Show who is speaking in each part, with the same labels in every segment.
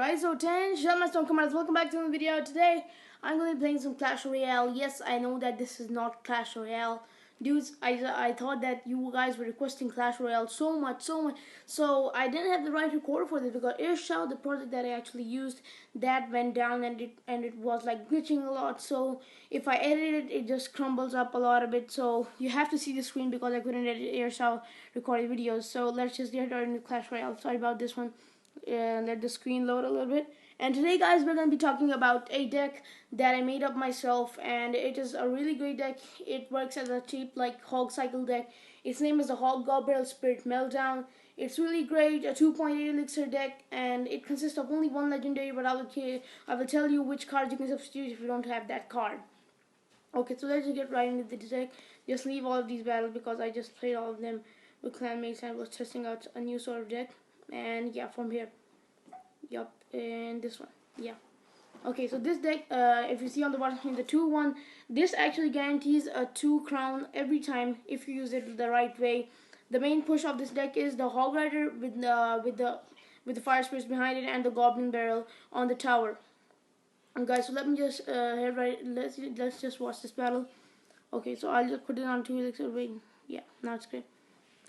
Speaker 1: Alright, so 10 Shalom Commandos, welcome back to the video. Today I'm going to be playing some Clash Royale. Yes, I know that this is not Clash Royale. Dudes, I thought that you guys were requesting Clash Royale so much. So I didn't have the right recorder for this because Airshot, the project that I actually used, that went down and it was like glitching a lot. So if I edit it, it just crumbles up a lot of it. So you have to see the screen because I couldn't edit Airshot recorded videos. So let's just get right into Clash Royale. Sorry about this one. Let the screen load a little bit. And today, guys, we're going to be talking about a deck that I made up myself, and it is a really great deck. It works as a cheap like hog cycle deck. Its name is the Hog-Goblin Spirit Meltdown. It's really great, a 2.8 elixir deck, and it consists of only one legendary, but I will tell you which cards you can substitute if you don't have that card. Okay, so let's just get right into the deck. Just leave all of these battles because I just played all of them with clanmates and was testing out a new sort of deck. And yeah, from here, yep, and this one, yeah. Okay, so this deck, if you see on the bottom screen, the 2-1, this actually guarantees a 2 crown every time if you use it the right way. The main push of this deck is the Hog Rider with the Fire Spirits behind it and the Goblin Barrel on the tower. And guys, so let me just let's just watch this battle. Okay, so I'll just put it on 2 elixir. Wait, yeah, now it's great.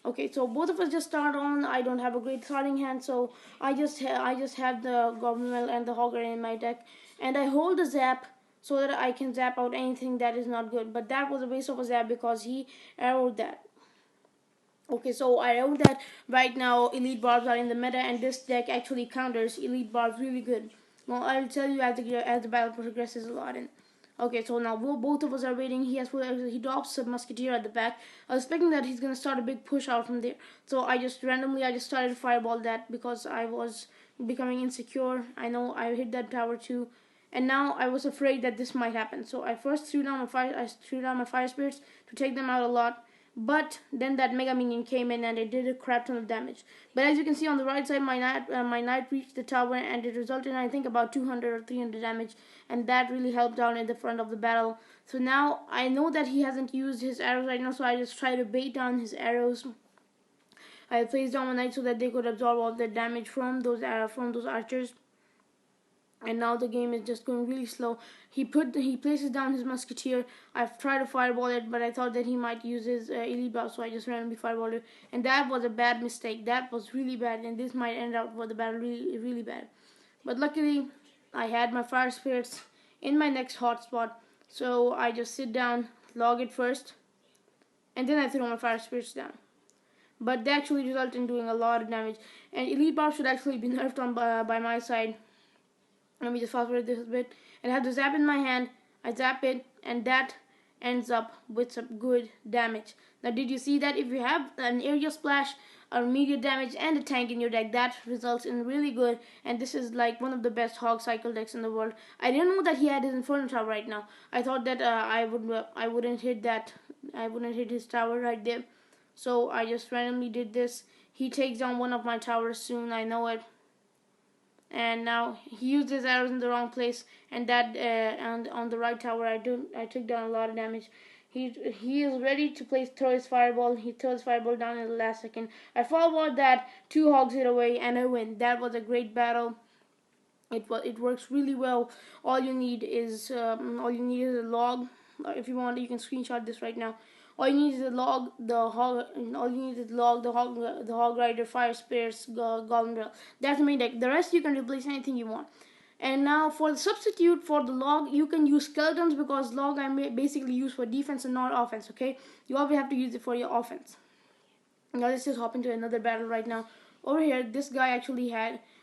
Speaker 1: Okay, so both of us just start on. I don't have a great starting hand, so I just have the Goblin Barrel and the Hogger in my deck, and I hold the zap so that I can zap out anything that is not good. But that was a waste of a zap because he arrowed that. Okay, so I arrowed that. Right now, Elite Barbs are in the meta, and this deck actually counters Elite Barbs really good. Well, I'll tell you as the battle progresses a lot. Okay, so now both of us are waiting. He drops a Musketeer at the back. I was expecting that he's gonna start a big push out from there. So I just started to fireball that because I was becoming insecure. I know I hit that tower too, and now I was afraid that this might happen. So I first threw down my fire spirits to take them out a lot. But then that Mega Minion came in and it did a crap ton of damage. But as you can see on the right side, my knight reached the tower and it resulted in I think about 200 or 300 damage, and that really helped out in the front of the battle. So now I know that he hasn't used his arrows right now, so I just try to bait down his arrows. I placed down my knight so that they could absorb all the damage from those archers. And now the game is just going really slow. He places down his Musketeer. I've tried to fireball it, but I thought that he might use his elite buff, so I just randomly fireballed it. And that was a bad mistake. That was really bad, and this might end up for the battle really, really bad. But luckily, I had my fire spirits in my next hotspot, so I just sit down, log it first, and then I throw my fire spirits down. But they actually result in doing a lot of damage. And elite buff should actually be nerfed on by my side. Let me just fast forward this a bit. And I have the zap in my hand. I zap it, and that ends up with some good damage. Now, did you see that? If you have an area splash, immediate damage, and a tank in your deck, that results in really good. And this is like one of the best hog cycle decks in the world. I didn't know that he had his Inferno Tower right now. I thought that I wouldn't hit that. I wouldn't hit his tower right there. So I just randomly did this. He takes down one of my towers soon. I know it. And now he used his arrows in the wrong place, and that and on the right tower I took down a lot of damage. He is ready to throw his fireball. He throws his fireball down in the last second. I followed that, 2 hogs hit away, and I win. That was a great battle. It works really well. All you need is a log. If you want, you can screenshot this right now. All you need is the hog rider, fire spirits, goblin barrel. That's the main deck. The rest you can replace anything you want. And now for the substitute for the log, you can use skeletons because log I basically use for defense and not offense. Okay, you always have to use it for your offense. Now let's just hop into another battle right now. Over here, this guy actually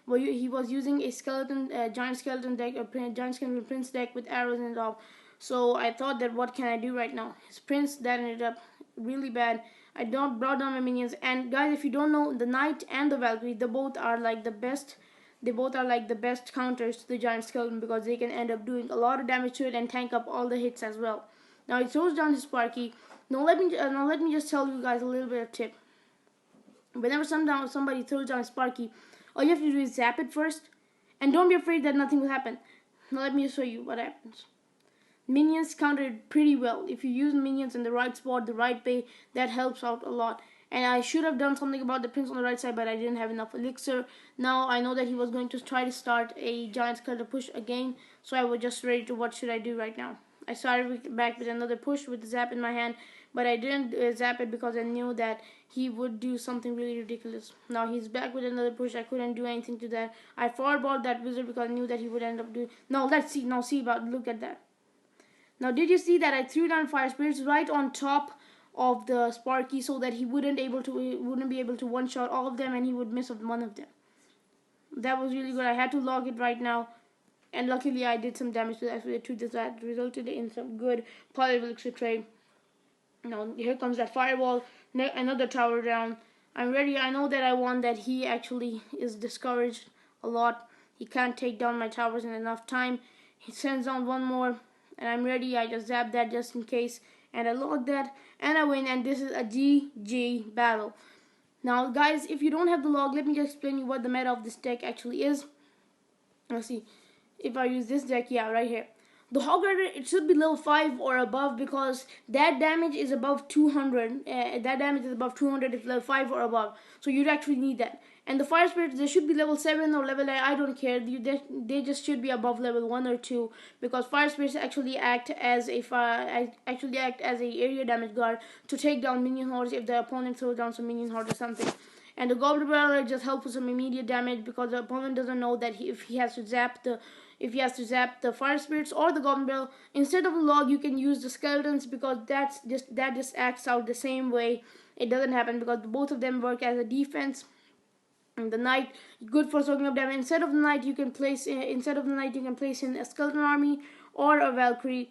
Speaker 1: he was using a giant skeleton deck, giant skeleton prince deck with arrows in it all. So I thought that what can I do right now? His prince, that ended up really bad. I brought down my minions. And guys, if you don't know, the knight and the Valkyrie, they both are like the best. They both are like the best counters to the giant skeleton because they can end up doing a lot of damage to it and tank up all the hits as well. Now he throws down his Sparky. Now let me just tell you guys a little bit of tip. Whenever somebody throws down Sparky, all you have to do is zap it first, and don't be afraid that nothing will happen. Now let me show you what happens. Minions counter it pretty well. If you use minions in the right spot, the right way, that helps out a lot. and I should have done something about the prince on the right side, but I didn't have enough elixir. Now I know that he was going to try to start a giant skeleton push again, so I was just ready to what should I do right now. I started back with another push with the zap in my hand, but I didn't zap it because I knew that he would do something really ridiculous. Now he's back with another push. I couldn't do anything to that. I fireballed that wizard because I knew that he would end up doing. Now let's see. Now see about look at that. Now did you see that I threw down fire spirits right on top of the Sparky so that he wouldn't be able to one shot all of them and he would miss one of them. That was really good. I had to log it right now. And luckily I did some damage to that resulted in some good poly elixir trade. Now here comes that fireball, another tower down. I'm ready. I know that I won, that he actually is discouraged a lot. He can't take down my towers in enough time. He sends on one more and I'm ready. I just zap that just in case and I log that and I win, and this is a GG battle. Now guys, if you don't have the log, let me just explain you what the meta of this deck actually is. Let's see. If I use this deck, yeah, right here. The Hog Rider, it should be level 5 or above because that damage is above 200. That damage is above 200 if level 5 or above. So you'd actually need that. And the Fire Spirits, they should be level 7 or level 8. I don't care. They just should be above level 1 or 2 because Fire Spirits actually act as a area damage guard to take down minion hordes if the opponent throws down some minion hordes or something. And the Goblin Barrel just helps with some immediate damage because the opponent doesn't know that if he has to zap the Fire Spirits or the Goblin Barrel. Instead of the log, you can use the skeletons because that just acts out the same way. It doesn't happen because both of them work as a defense. And the knight, good for soaking up damage. Instead of the knight, you can place in a skeleton army or a Valkyrie.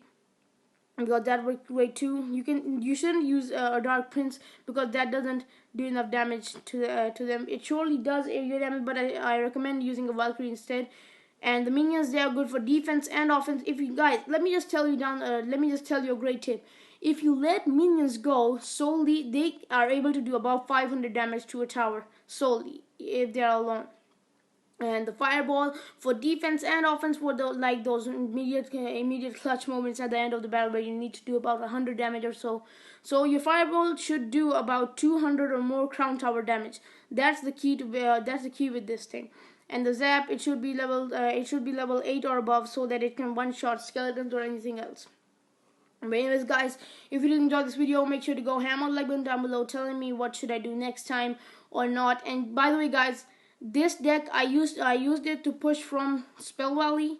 Speaker 1: Because that works great too. You shouldn't use a Dark Prince because that doesn't do enough damage to them. It surely does area damage, but I recommend using a Valkyrie instead. And the minions, they are good for defense and offense. If you guys, let me just tell you a great tip. If you let minions go solely, they are able to do about 500 damage to a tower solely if they are alone. And the fireball for defense and offense for those immediate clutch moments at the end of the battle where you need to do about 100 damage or so. So your fireball should do about 200 or more crown tower damage. That's the key with this thing. And the zap, it should be level 8 or above so that it can one shot skeletons or anything else. But anyways guys, if you did enjoy this video, make sure to go ham on the like button down below telling me what should I do next time or not. And by the way guys, this deck I used it to push from Spell Valley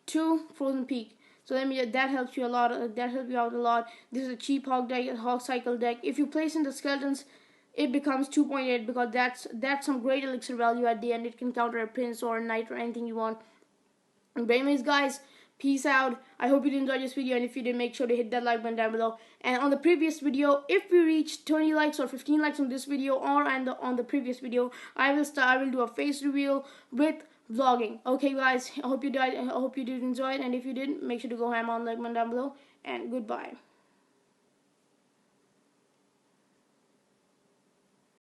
Speaker 1: to Frozen Peak. So that helps you a lot. That helps you out a lot. This is a cheap hog cycle deck. If you place in the skeletons, it becomes 2.8 because that's some great elixir value at the end. It can counter a prince or a knight or anything you want. And anyways guys, peace out. I hope you did enjoy this video, and if you did, make sure to hit that like button down below. And on the previous video, if we reach 20 likes or 15 likes on this video or on the previous video, I will do a face reveal with vlogging. Okay guys, I hope you did enjoy it, and if you did, make sure to go ham on the like button down below, and goodbye.